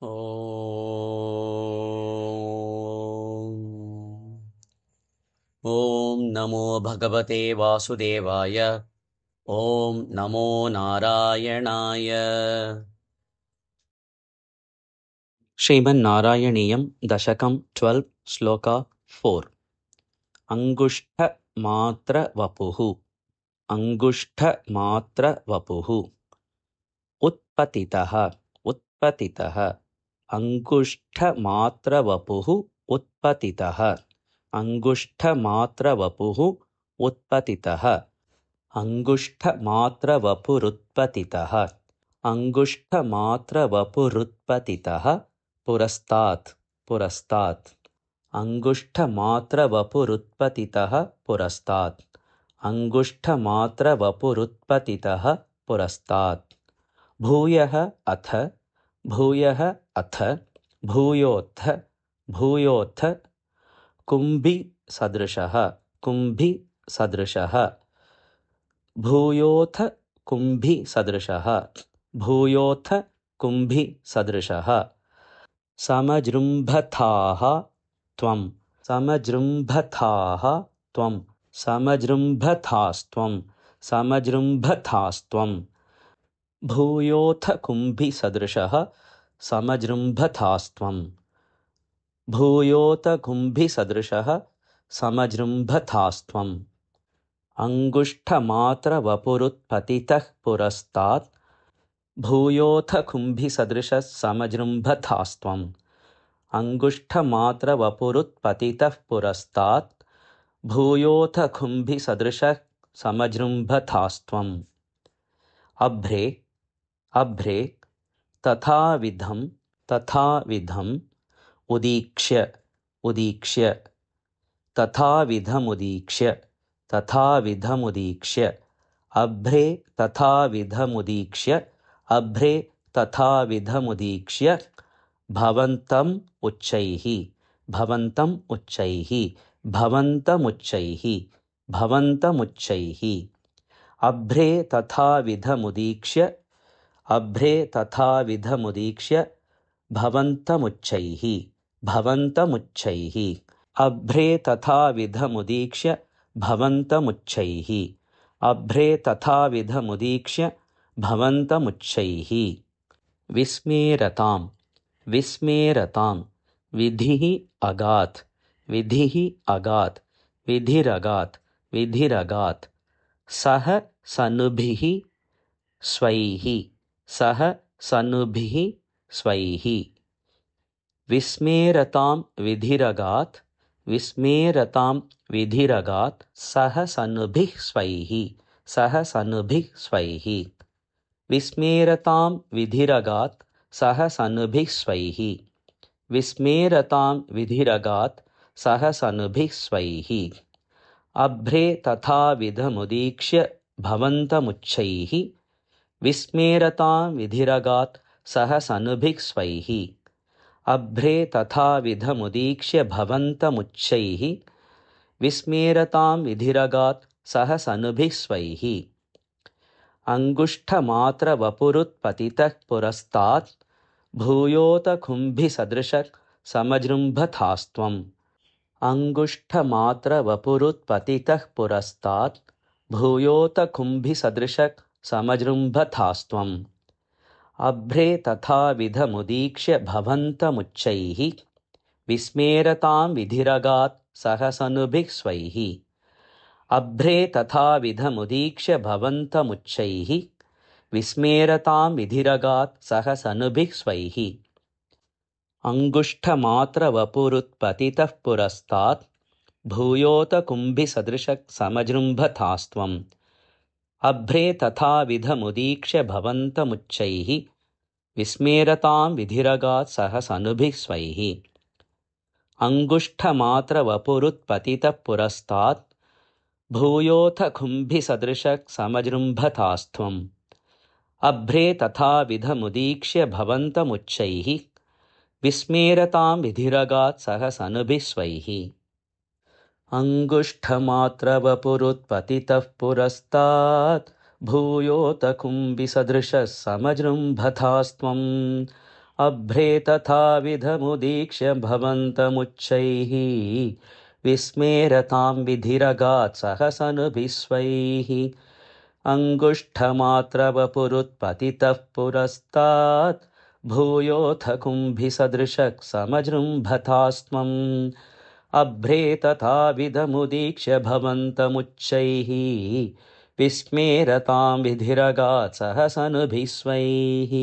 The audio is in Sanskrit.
ॐ नमो भगवते वासुदेवाय। ॐ नमो नारायणाय। श्रीमन्नारायणीयं दशकं 12 श्लोका 4। अङ्गुष्ठमात्रवपुः अङ्गुष्ठमात्रवपुः उत्पतितः उत्पतितः अङ्गुष्ठमात्रवपुः उत्पतितः अङ्गुष्ठमात्रवपुः उत्पतितः अङ्गुष्ठमात्रवपुरुत्पतितः अङ्गुष्ठमात्रवपुरुत्पतितः पुरस्तात् पुरस्तात् अङ्गुष्ठमात्रवपुरुत्पतितः पुरस्तात् अङ्गुष्ठमात्रवपुरुत्पतितः पुरस्तात् भूयः अथ भूयः अथ भूयोऽथ भूयोऽथ कुम्भिसदृशः कुम्भिसदृशः भूयोऽथ कुम्भिसदृशः भूयोऽथ कुम्भिसदृशः समजृम्भथाः त्वं समजृम्भथाः त्वं समजृम्भथास्त्वं समजृम्भथास्त्वं भूयोऽथ कुम्भिसदृशः समजृम्भथास्त्वं भूयोऽथ कुम्भिसदृशः समजृम्भथास्त्वम् अङ्गुष्ठमात्रवपुरुत्पतितः पुरस्तात् भूयोऽथ कुम्भिसदृशः समजृम्भथास्त्वम् अङ्गुष्ठमात्रवपुरुत्पतितः पुरस्तात् भूयोऽथ कुम्भिसदृशः समजृम्भथास्त्वम् अभ्रे अभ्रे तथाविधम् उदीक्ष्य उदीक्ष्य तथाविधमुदीक्ष्य तथाविधमुदीक्ष्य अभ्रे तथाविधमुदीक्ष्य अभ्रे तथाविधमुदीक्ष्य भवन्तम् उच्चैः भवन्तम् उच्चैः भवन्तमुच्चैः भवन्तमुच्चैः अभ्रे तथाविधमुदीक्ष्य अभ्रे तथाविधमुदीक्ष्य भवन्तमुच्चैः भवन्तमुच्चैः अभ्रे तथाविधमुदीक्ष्य भवन्तमुच्चैः अभ्रे तथाविधमुदीक्ष्य भवन्तमुच्चैः विस्मेरताम् विस्मेरताम् विधिः अगात् विधिः अगात् विधिरगात् विधिरगात् सह सनुभिः स्वैः सह सनुभिः स्वैः विस्मेरतां विधिरगात् विस्मेरतां विधिरगात् सह सनुभिः स्वैः सह सनुभिः स्वैः विस्मेरतां विधिरगात् सह सनुभिः स्वैः विस्मेरतां विधिरगात् सह सनुभिः स्वैः अभ्रे तथाविधमुदीक्ष्य भवन्तमुच्चैः विस्मेरतां विधिरगात् सह सनुभिः स्वैः अभ्रे तथाविधमुदीक्ष्य भवन्तमुच्चैः विस्मेरतां विधिरगात् सह सनुभिः स्वैः अङ्गुष्ठमात्रवपुरुत्पतितः पुरस्तात् भूयोऽथ कुम्भिसदृशः समजृम्भथास्त्वम् अङ्गुष्ठमात्रवपुरुत्पतितः पुरस्तात् भूयोऽथ कुम्भिसदृशः समजृम्भथास्त्वम् अभ्रे तथाविधमुदीक्ष्य भवन्तमुच्चैः विस्मेरतां विधिरगात् सह सनुभिः स्वैः अभ्रे तथाविधमुदीक्ष्य भवन्तमुच्चैः विस्मेरतां विधिरगात् सह सनुभिः स्वैः अङ्गुष्ठमात्रवपुरुत्पतितः पुरस्तात् भूयोऽथ कुम्भिसदृशः समजृम्भथास्त्वम् अभ्रे तथाविधमुदीक्ष्य भवन्तमुच्चैः विस्मेरतां विधिरगात् सह सनुभिः स्वैः अङ्गुष्ठमात्रवपुरुत्पतितः पुरस्तात् भूयोऽथ कुम्भिसदृशः समजृम्भथास्त्वम् अभ्रे तथाविधमुदीक्ष्य भवन्तमुच्चैः विस्मेरतां विधिरगात् सह सनुभिः स्वैः अङ्गुष्ठमात्रवपुरुत्पतितः पुरस्तात् भूयोऽथ कुम्भिसदृशः समजृम्भथास्त्वम् अभ्रे तथाविधमुदीक्ष्य भवन्तमुच्चैः विस्मेरतां विधिरगात् सहसनुभिस्वैः अङ्गुष्ठमात्रवपुरुत्पतितः पुरस्तात् भूयोऽथ कुम्भिसदृशः समजृम्भतास्त्वम् अभ्रे तथाविधमुदीक्ष्य भवन्तमुच्चैः विस्मेरतां विधिरगात् सहसनुभिस्वैः।